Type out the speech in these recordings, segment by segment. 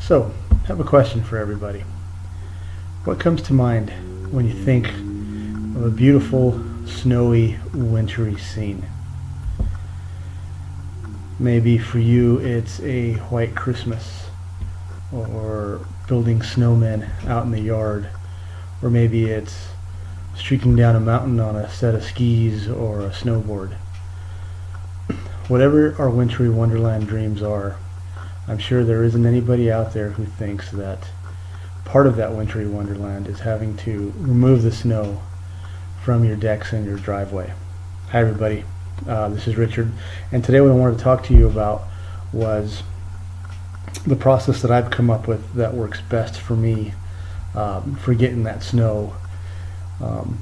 So, I have a question for everybody. What comes to mind when you think of a beautiful, snowy, wintry scene? Maybe for you it's a white Christmas, or building snowmen out in the yard, or maybe it's streaking down a mountain on a set of skis or a snowboard. Whatever our wintry wonderland dreams are, I'm sure there isn't anybody out there who thinks that part of that wintry wonderland is having to remove the snow from your decks and your driveway. Hi everybody, this is Richard, and today what I wanted to talk to you about was the process that I've come up with that works best for me for getting that snow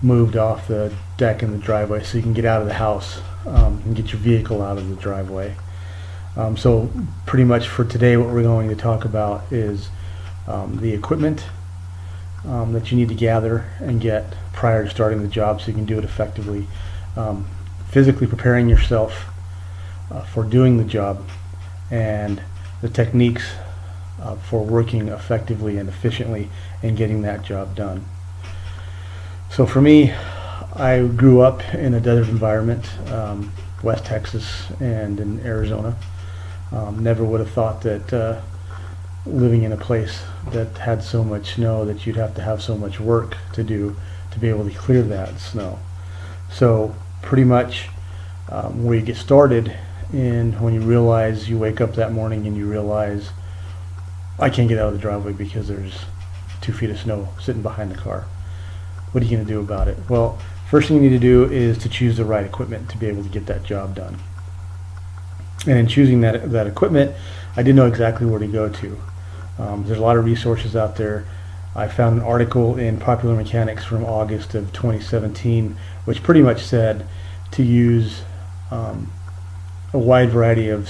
moved off the deck and the driveway so you can get out of the house and get your vehicle out of the driveway. So pretty much for today what we're going to talk about is the equipment that you need to gather and get prior to starting the job so you can do it effectively, physically preparing yourself for doing the job, and the techniques for working effectively and efficiently and getting that job done. So for me, I grew up in a desert environment, West Texas and in Arizona. Never would have thought that living in a place that had so much snow that you'd have to have so much work to do to be able to clear that snow. So pretty much where you get started in when you realize, you wake up that morning and you realize, I can't get out of the driveway because there's 2 feet of snow sitting behind the car. What are you going to do about it? Well, first thing you need to do is to choose the right equipment to be able to get that job done. And in choosing that equipment, I didn't know exactly where to go to. There's a lot of resources out there. I found an article in Popular Mechanics from August of 2017, which pretty much said to use a wide variety of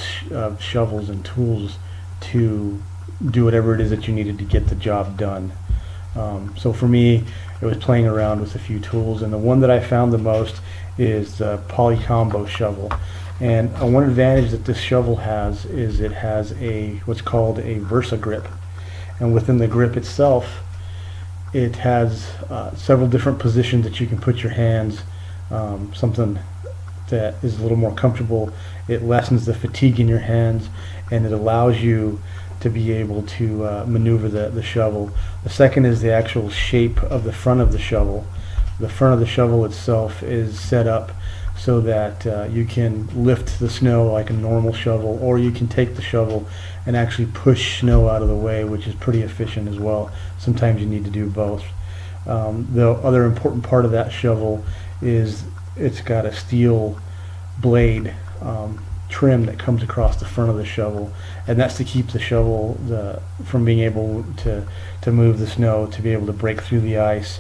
shovels and tools to do whatever it is that you needed to get the job done. So for me, it was playing around with a few tools, and the one that I found the most is the Polycombo shovel. And one advantage that this shovel has is it has what's called a Versa grip, and within the grip itself it has several different positions that you can put your hands, something that is a little more comfortable. It lessens the fatigue in your hands, and it allows you to be able to maneuver the shovel. The second is the actual shape of the front of the shovel. The front of the shovel itself is set up so that you can lift the snow like a normal shovel, or you can take the shovel and actually push snow out of the way, which is pretty efficient as well. Sometimes you need to do both. The other important part of that shovel is it's got a steel blade trim that comes across the front of the shovel, and that's to keep the shovel from being able to move the snow, to be able to break through the ice.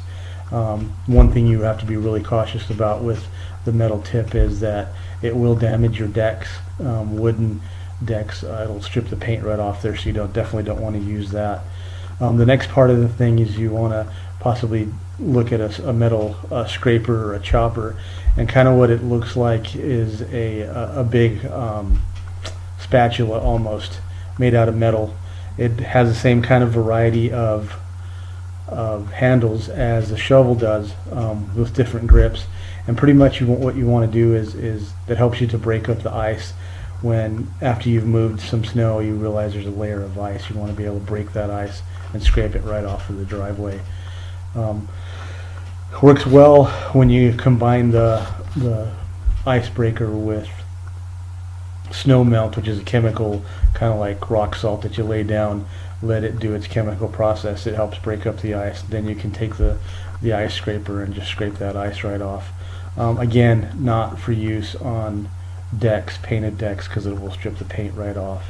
One thing you have to be really cautious about with the metal tip is that it will damage your decks, wooden decks. It'll strip the paint right off there, so you definitely don't want to use that. The next part of the thing is you want to possibly look at a metal scraper or a chopper, and kind of what it looks like is a big spatula almost, made out of metal. It has the same kind of variety of handles as the shovel does, with different grips, and pretty much what you want to do is that helps you to break up the ice. When after you've moved some snow you realize there's a layer of ice, you want to be able to break that ice and scrape it right off of the driveway. Works well when you combine the icebreaker with snow melt, which is a chemical kind of like rock salt that you lay down, let it do its chemical process. It helps break up the ice. Then you can take the ice scraper and just scrape that ice right off. Again, not for use on decks, painted decks, because it will strip the paint right off.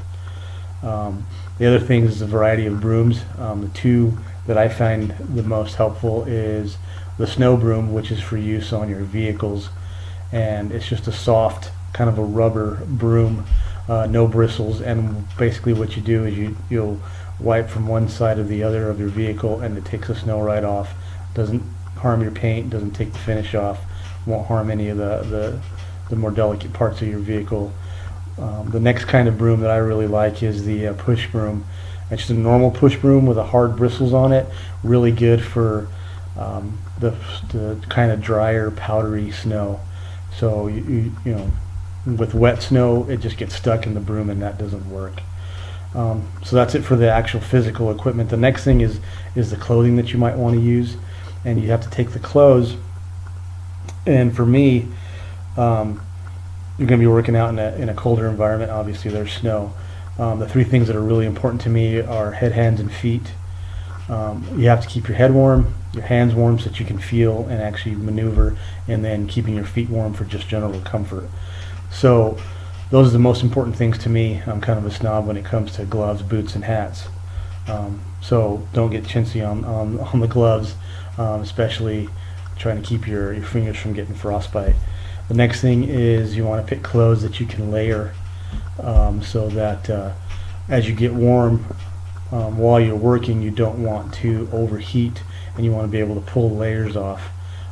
The other thing is a variety of brooms. The two that I find the most helpful is the snow broom, which is for use on your vehicles, and it's just a soft kind of a rubber broom, no bristles, and basically what you do is you'll wipe from one side or the other of your vehicle, and it takes the snow right off. Doesn't harm your paint, doesn't take the finish off, won't harm any of the more delicate parts of your vehicle. The next kind of broom that I really like is the push broom, It's just a normal push broom with a hard bristles on it. Really good for the kind of drier, powdery snow. So you know, with wet snow, it just gets stuck in the broom, and that doesn't work. So that's it for the actual physical equipment. The next thing is the clothing that you might want to use, and you have to take the clothes. And for me, you're going to be working out in a colder environment. Obviously, there's snow. The three things that are really important to me are head, hands, and feet. You have to keep your head warm, your hands warm so that you can feel and actually maneuver, and then keeping your feet warm for just general comfort. So those are the most important things to me. I'm kind of a snob when it comes to gloves, boots, and hats. So don't get chintzy on the gloves, especially trying to keep your fingers from getting frostbite. The next thing is you want to pick clothes that you can layer, so that as you get warm while you're working, you don't want to overheat, and you want to be able to pull layers off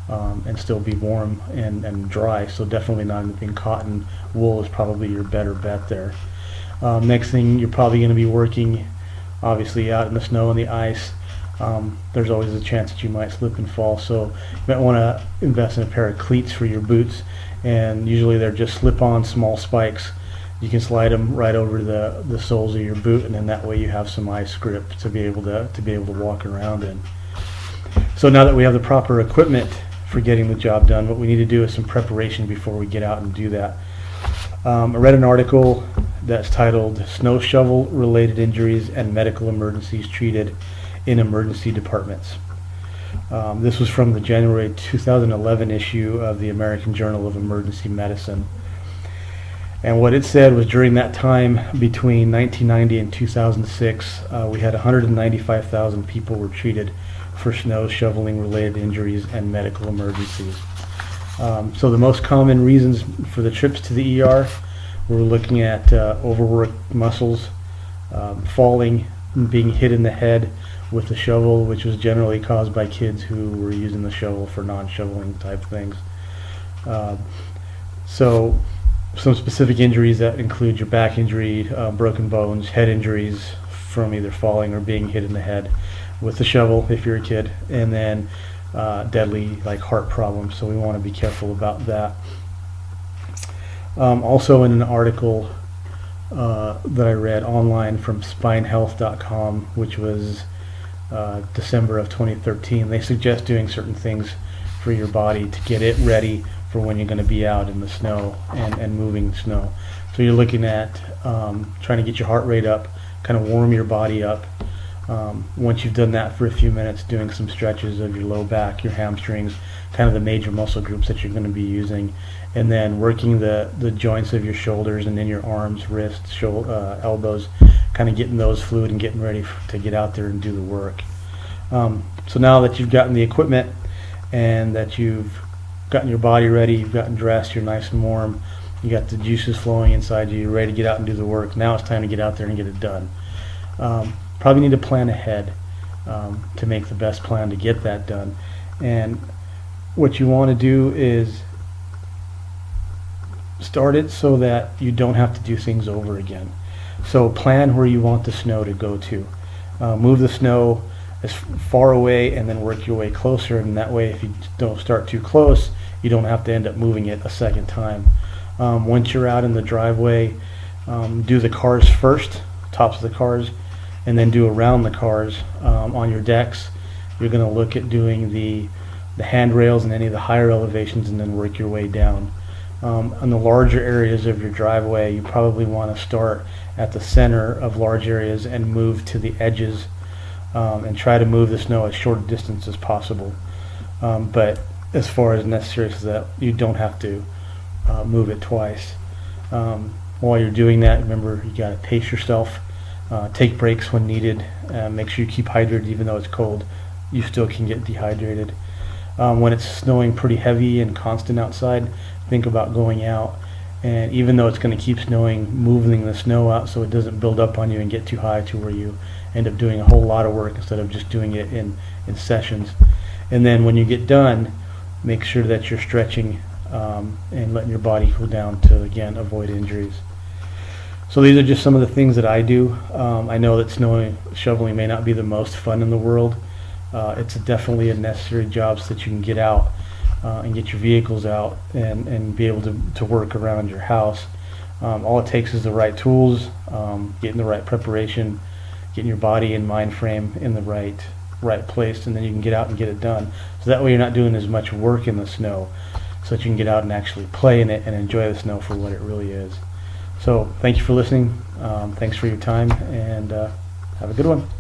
and still be warm and dry. So definitely not anything cotton. Wool is probably your better bet there. Next thing, you're probably going to be working obviously out in the snow and the ice. There's always a chance that you might slip and fall, so you might want to invest in a pair of cleats for your boots, and usually they're just slip-on small spikes. You can slide them right over the soles of your boot, and then that way you have some ice grip to be able to walk around in. So now that we have the proper equipment for getting the job done, what we need to do is some preparation before we get out and do that. I read an article that's titled "Snow Shovel Related Injuries and Medical Emergencies Treated in Emergency Departments." This was from the January 2011 issue of the American Journal of Emergency Medicine. And what it said was, during that time between 1990 and 2006, we had 195,000 people were treated for snow shoveling related injuries and medical emergencies. So the most common reasons for the trips to the ER, we're looking at overworked muscles, falling, being hit in the head with the shovel, which was generally caused by kids who were using the shovel for non-shoveling type things. So some specific injuries that include your back injury, broken bones, head injuries from either falling or being hit in the head with the shovel if you're a kid, and then deadly like heart problems, so we want to be careful about that. Also in an article that I read online from spinehealth.com, which was December of 2013, they suggest doing certain things for your body to get it ready for when you're going to be out in the snow and moving snow. So you're looking at trying to get your heart rate up, kind of warm your body up. Once you've done that for a few minutes, doing some stretches of your low back, your hamstrings, kind of the major muscle groups that you're going to be using, and then working the joints of your shoulders and then your arms, wrists, elbows, kind of getting those fluid and getting ready to get out there and do the work. So now that you've gotten the equipment and that you've gotten your body ready, you've gotten dressed, you're nice and warm, you got the juices flowing inside you, you're ready to get out and do the work. Now it's time to get out there and get it done. Probably need to plan ahead to make the best plan to get that done. And what you want to do is start it so that you don't have to do things over again. So plan where you want the snow to go to. Move the snow as far away and then work your way closer, and that way if you don't start too close, you don't have to end up moving it a second time. Once you're out in the driveway, do the cars first, tops of the cars, and then do around the cars. On your decks, you're going to look at doing the handrails and any of the higher elevations, and then work your way down. On the larger areas of your driveway, you probably want to start at the center of large areas and move to the edges, and try to move the snow as short a distance as possible. But as far as necessary, so that you don't have to move it twice. While you're doing that, remember, you got to pace yourself. Take breaks when needed. Make sure you keep hydrated. Even though it's cold, you still can get dehydrated. When it's snowing pretty heavy and constant outside, think about going out, and even though it's going to keep snowing, moving the snow out so it doesn't build up on you and get too high to where you end up doing a whole lot of work instead of just doing it in sessions. And then when you get done, make sure that you're stretching and letting your body cool down to, again, avoid injuries. So these are just some of the things that I do. I know that snow shoveling may not be the most fun in the world. It's definitely a necessary job so that you can get out and get your vehicles out and be able to work around your house. All it takes is the right tools, getting the right preparation, getting your body and mind frame in the right place, and then you can get out and get it done. So that way you're not doing as much work in the snow, so that you can get out and actually play in it and enjoy the snow for what it really is. So thank you for listening. Thanks for your time, and have a good one.